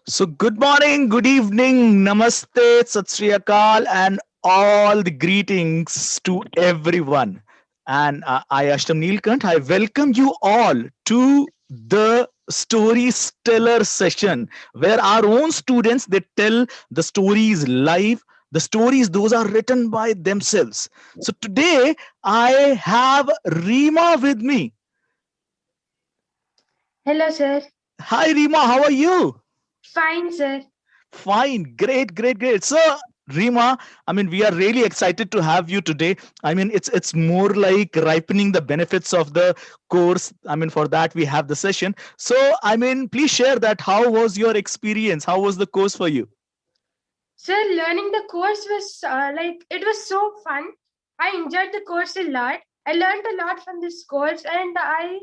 So, good morning, good evening, namaste, sat sri akal, and all the greetings to everyone. And I, Ashtam Neelkant, I welcome you all to the storyteller session where our own students they tell the stories live. The stories those are written by themselves. So today I have Reema with me. Hello, sir. Hi Reema, how are you? Fine, sir. Fine, great, great, great. So, Rima, I mean, we are really excited to have you today. I mean, it's more like ripening the benefits of the course. I mean, for that we have the session. So, I mean, please share that. How was your experience? How was the course for you? Sir, learning the course was it was so fun. I enjoyed the course a lot. I learned a lot from this course, and I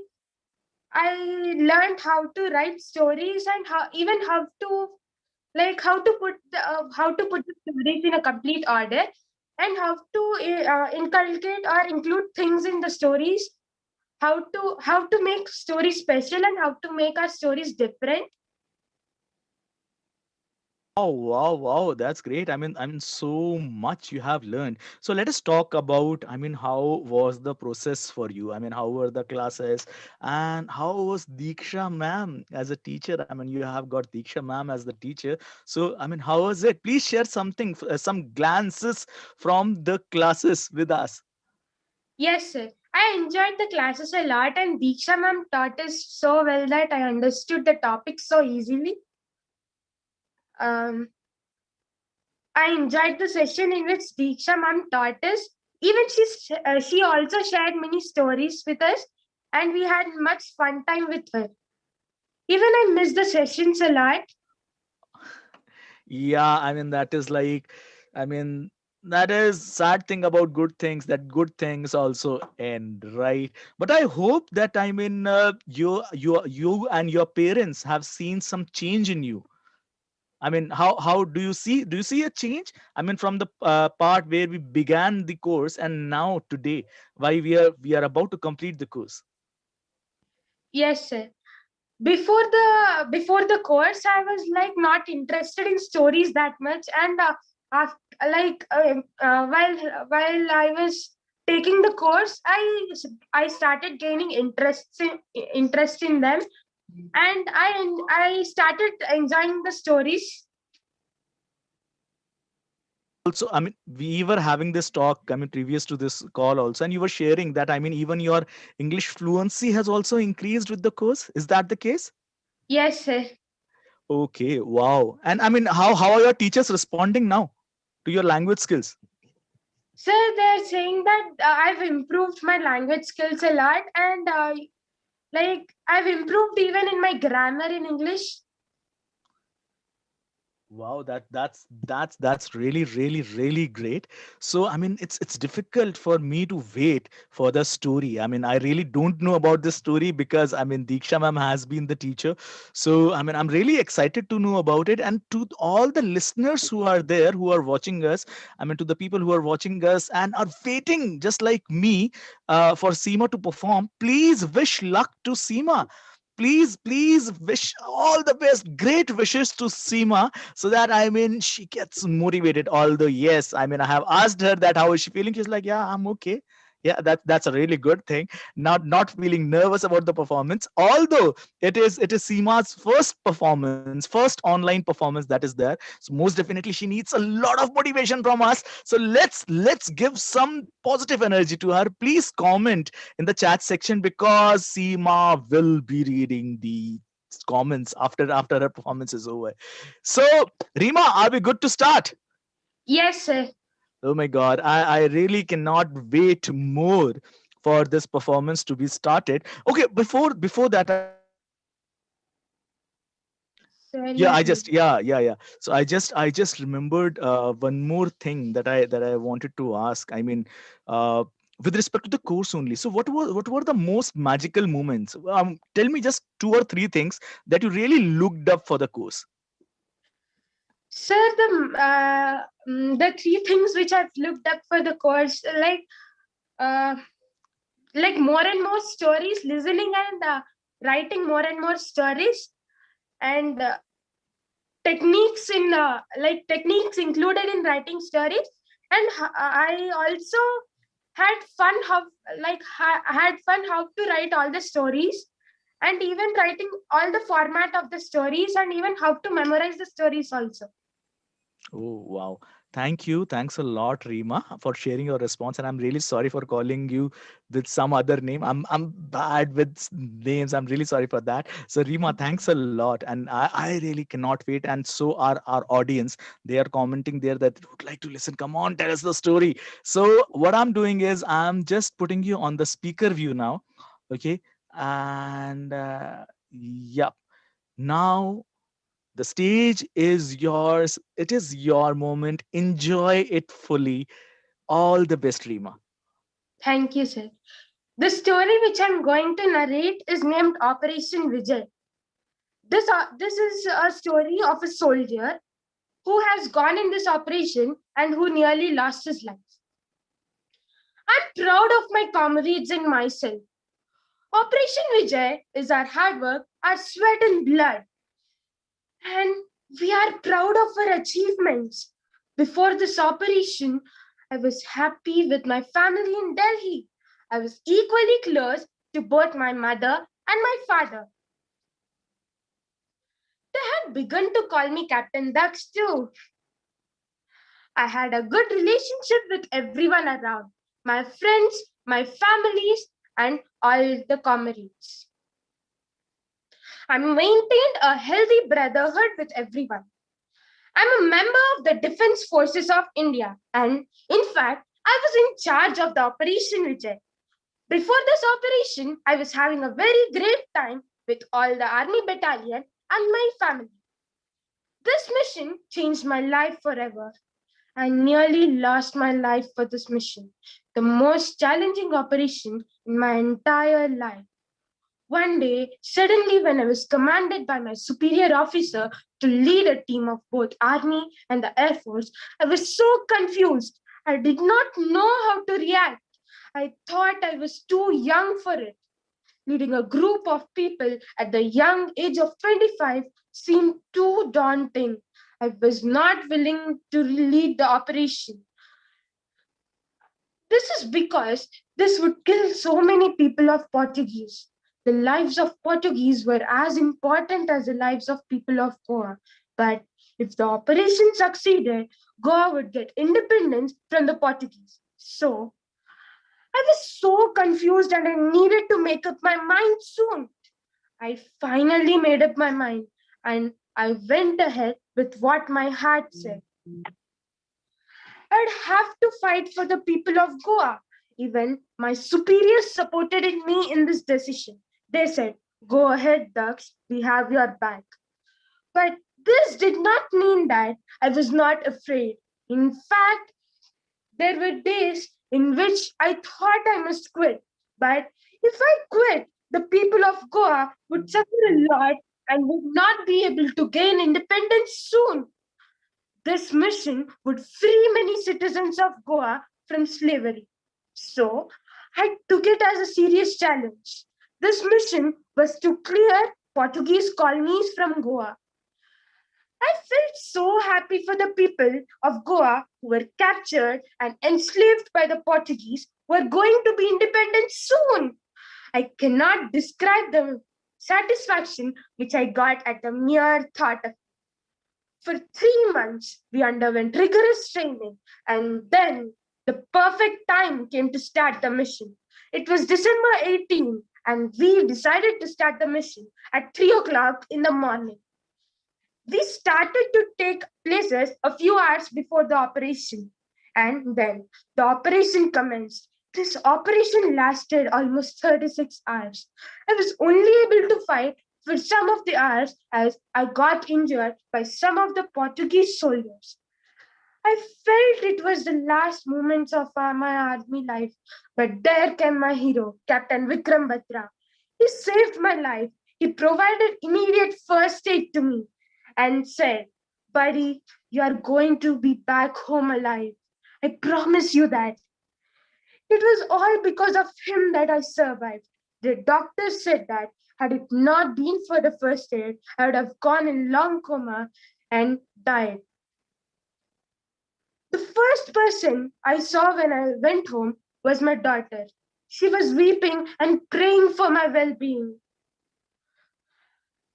learned how to write stories and how to put the stories in a complete order and how to inculcate or include things in the stories. How to make stories special and how to make our stories different. Wow, wow, wow. That's great. I mean, so much you have learned. So let us talk about, I mean, how was the process for you? I mean, how were the classes and how was Diksha ma'am as a teacher? I mean, you have got Diksha ma'am as the teacher. So, I mean, how was it? Please share something, some glances from the classes with us. Yes, sir. I enjoyed the classes a lot, and Deeksha ma'am taught us so well that I understood the topic so easily. Um, I enjoyed the session in which Deeksha ma'am taught us. Even she also shared many stories with us, and we had much fun time with her. Even I missed the sessions a lot. Yeah, I mean that is like, I mean that is sad thing about good things that good things also end, right? But I hope that I mean you and your parents have seen some change in you. I mean, how do you see a change? I mean, from the part where we began the course and now today, why we are about to complete the course. Yes, sir. Before the course, I was like not interested in stories that much, and after, while I was taking the course, I started gaining interest in them, and I started enjoying the stories. Also, I mean, we were having this talk, I mean, previous to this call also, and you were sharing that, I mean, even your English fluency has also increased with the course. Is that the case? Yes, sir. Okay, wow. And I mean, how are your teachers responding now to your language skills? Sir, they're saying that I've improved my language skills a lot, and I've improved even in my grammar in English. Wow, that's really really great. So I mean, it's difficult for me to wait for the story. I mean, I really don't know about this story because I mean Diksha ma'am has been the teacher. So I mean, I'm really excited to know about it. And to all the listeners who are there who are watching us, I mean, to the people who are watching us and are waiting just like me for Seema to perform, please wish luck to Seema. Please wish all the best, great wishes to Seema so that I mean she gets motivated. Although yes, I mean I have asked her that how is she feeling. She's like, yeah, I'm okay. Yeah, that's a really good thing. Not feeling nervous about the performance. Although it is Seema's first performance, first online performance that is there. So most definitely she needs a lot of motivation from us. So let's give some positive energy to her. Please comment in the chat section because Seema will be reading the comments after her performance is over. So, Rima, are we good to start? Yes, sir. Oh my God, I really cannot wait more for this performance to be started. Okay, before that, I just Sir, yeah, let me. yeah. So I just remembered one more thing that I wanted to ask. I mean, with respect to the course only. So what were the most magical moments? Tell me just two or three things that you really looked up for the course. Sir, the three things which I've looked up for the course, uh, like more and more stories, listening and writing more and more stories, and techniques in techniques included in writing stories, and I also had fun how had fun how to write all the stories, and even writing all the format of the stories, and even how to memorize the stories also. Oh, wow. Thank you. Thanks a lot, Reema, for sharing your response. And I'm really sorry for calling you with some other name. I'm bad with names. I'm really sorry for that. So, Reema, thanks a lot. And I really cannot wait. And so are our audience. They are commenting there that would like to listen. Come on, tell us the story. So, what I'm doing is I'm just putting you on the speaker view now. Okay. And yeah, now the stage is yours. It is your moment. Enjoy it fully. All the best, Reema. Thank you, sir. The story which I'm going to narrate is named Operation Vijay. This is a story of a soldier who has gone in this operation and who nearly lost his life. I'm proud of my comrades and myself. Operation Vijay is our hard work, our sweat and blood, and we are proud of our achievements. Before this operation, I was happy with my family in Delhi. I was equally close to both my mother and my father. They had begun to call me Captain Dax too. I had a good relationship with everyone around, my friends, my families, and all the comrades. I maintained a healthy brotherhood with everyone. I'm a member of the Defense Forces of India, and in fact, I was in charge of the Operation Vijay. Before this operation, I was having a very great time with all the army battalion and my family. This mission changed my life forever. I nearly lost my life for this mission, the most challenging operation in my entire life. One day, suddenly, when I was commanded by my superior officer to lead a team of both Army and the Air Force, I was so confused. I did not know how to react. I thought I was too young for it. Leading a group of people at the young age of 25 seemed too daunting. I was not willing to lead the operation. This is because this would kill so many people of Portuguese. The lives of Portuguese were as important as the lives of people of Goa. But if the operation succeeded, Goa would get independence from the Portuguese. So I was so confused and I needed to make up my mind soon. I finally made up my mind and I went ahead with what my heart said. I'd have to fight for the people of Goa. Even my superiors supported me in this decision. They said, "Go ahead, Ducks, we have your back." But this did not mean that I was not afraid. In fact, there were days in which I thought I must quit. But if I quit, the people of Goa would suffer a lot and would not be able to gain independence soon. This mission would free many citizens of Goa from slavery. So I took it as a serious challenge. This mission was to clear Portuguese colonies from Goa. I felt so happy for the people of Goa who were captured and enslaved by the Portuguese were going to be independent soon. I cannot describe the satisfaction which I got at the mere thought of. For 3 months, we underwent rigorous training, and then the perfect time came to start the mission. It was December 18, and we decided to start the mission at 3 o'clock in the morning. We started to take places a few hours before the operation, and then the operation commenced. This operation lasted almost 36 hours. I was only able to fight for some of the hours as I got injured by some of the Portuguese soldiers. I felt it was the last moments of my army life, but there came my hero, Captain Vikram Batra. He saved my life. He provided immediate first aid to me and said, "Buddy, you are going to be back home alive. I promise you that." It was all because of him that I survived. The doctor said that had it not been for the first aid, I would have gone in long coma. and died. The first person I saw when I went home was my daughter. She was weeping and praying for my well being.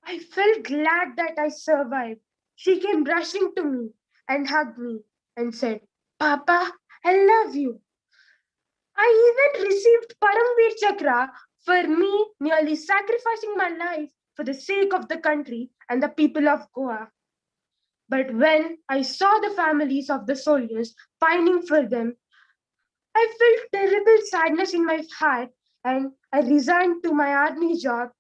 I felt glad that I survived. She came rushing to me and hugged me and said, Papa, I love you. I even received Paramveer Chakra for me nearly sacrificing my life for the sake of the country and the people of Goa. But when I saw the families of the soldiers pining for them, I felt terrible sadness in my heart and I resigned to my army job,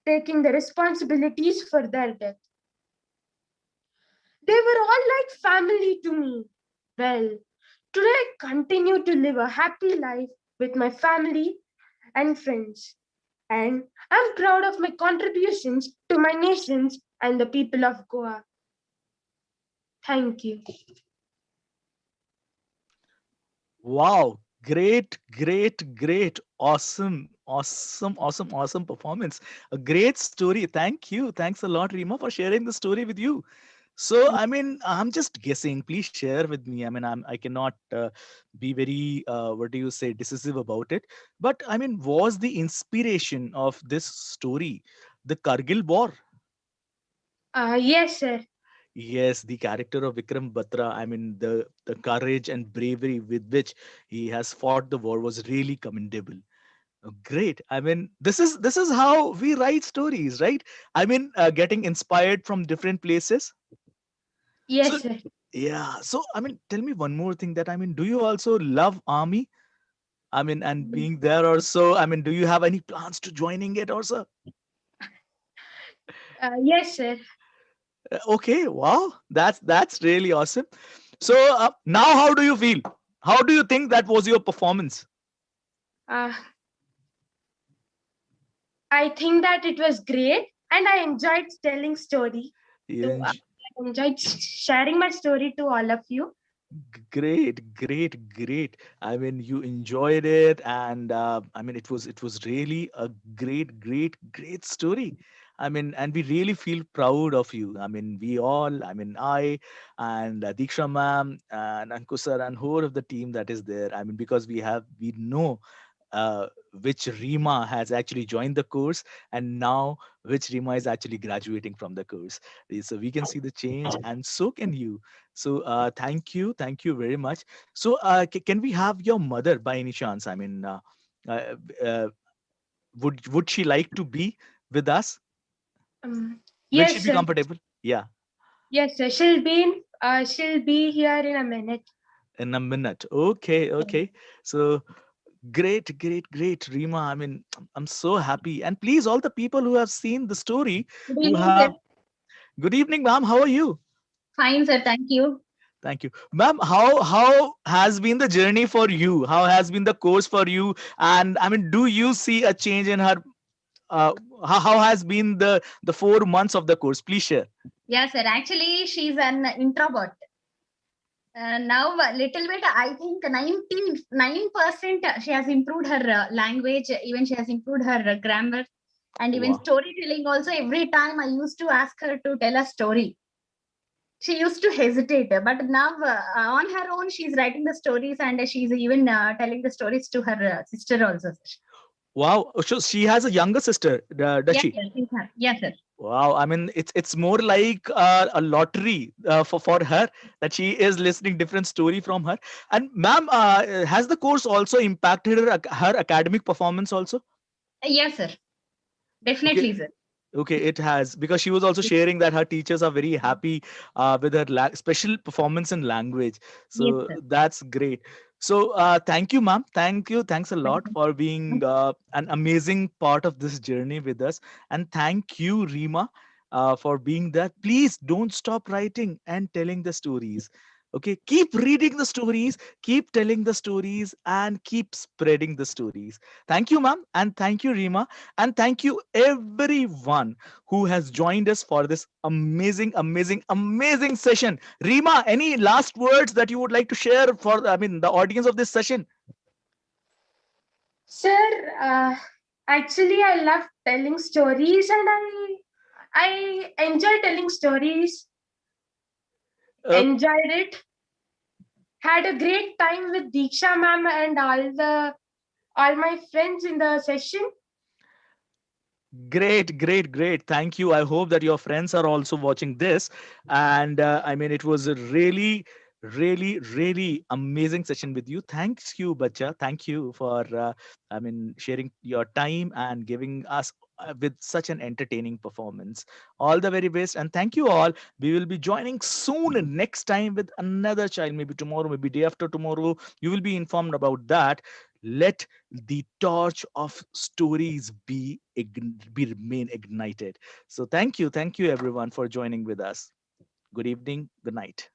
taking the responsibilities for their death. They were all like family to me. Well, today I continue to live a happy life with my family and friends. And I'm proud of my contributions to my nations and the people of Goa. Thank you. Wow, great, great, great. Awesome, awesome, awesome, awesome performance. A great story. Thank you. Thanks a lot, Reema, for sharing the story with you. So, I mean, I'm just guessing. Please share with me. I mean, I cannot be very, what do you say, decisive about it. But I mean, was the inspiration of this story the Kargil War? Yes, sir. Yes, the character of Vikram Batra, I mean, the courage and bravery with which he has fought the war was really commendable. Great. I mean, this is how we write stories, right? I mean, getting inspired from different places. So Yes, sir. yeah. So I mean, tell me one more thing. That I mean, do you also love army? I mean, and being there also. I mean, do you have any plans to joining it also? Yes, sir. Okay. Wow. That's really awesome. So now, how do you feel? How do you think that was your performance? Uh, I think that it was great and I enjoyed telling story You to enj- I enjoyed sharing my story to all of you. Great, great, great. I mean, you enjoyed it, and I mean, it was really a great, great, great story. I mean, and we really feel proud of you. I mean, we all, I mean, I and Diksha ma'am and Ankush sir and whole of the team that is there. I mean, because we know which Reema has actually joined the course, and now which Reema is actually graduating from the course. So we can see the change, and so can you. So thank you very much. So can we have your mother by any chance? I mean, uh, uh, would she like to be with us? Um, Will she yes, be sir. comfortable? Yeah, Yes, sir. She'll be here in a minute. in a minute. Okay, okay. So great, great, great, Reema. I mean, I'm so happy. And please, all the people who have seen the story, Good who evening, have sir. good evening, ma'am. How are you? Fine, sir. Thank you. Thank you, ma'am. How has been the journey for you? How has been the course for you? And I mean, do you see a change in her? Uh, how has been the 4 months of the course? Please share. Yes, sir. Actually, she's an introvert. Now, a little bit, I think 99% she has improved her language, even she has improved her grammar, and even Wow. storytelling also. Every time I used to ask her to tell a story, she used to hesitate. But now, on her own, she's writing the stories and she's even telling the stories to her sister also, sir. Wow. So she has a younger sister, does Yes, she? sir. Yes, sir. Wow. I mean, it's more like a lottery for her that she is listening different story from her. And ma'am, has the course also impacted her academic performance also? Yes, sir. Okay. Definitely, sir. Okay, it has, because she was also sharing that her teachers are very happy with her special performance in language. Yes, So sir. that's great. So thank you, ma'am. Thank you. Thanks a lot for being an amazing part of this journey with us. And thank you, Reema, for being there. Please don't stop writing and telling the stories. Okay, keep reading the stories, keep telling the stories, and keep spreading the stories. Thank you, ma'am. And thank you, Reema. And thank you, everyone who has joined us for this amazing, amazing, amazing session. Reema, any last words that you would like to share for, I mean, the audience of this session? Sir, actually, I love telling stories and I enjoy telling stories. Uh, enjoyed it. Had a great time with Diksha ma'am and all my friends in the session. Great, great, great. Thank you. I hope that your friends are also watching this. And I mean, it was a really, really, really amazing session with you. Thanks you, Bacha. Thank you for, I mean, sharing your time and giving us with such an entertaining performance. All the very best. And thank you all. We will be joining soon next time with another child, maybe tomorrow, maybe day after tomorrow. You will be informed about that. Let the torch of stories be remain ignited. So thank you everyone for joining with us. Good evening, good night.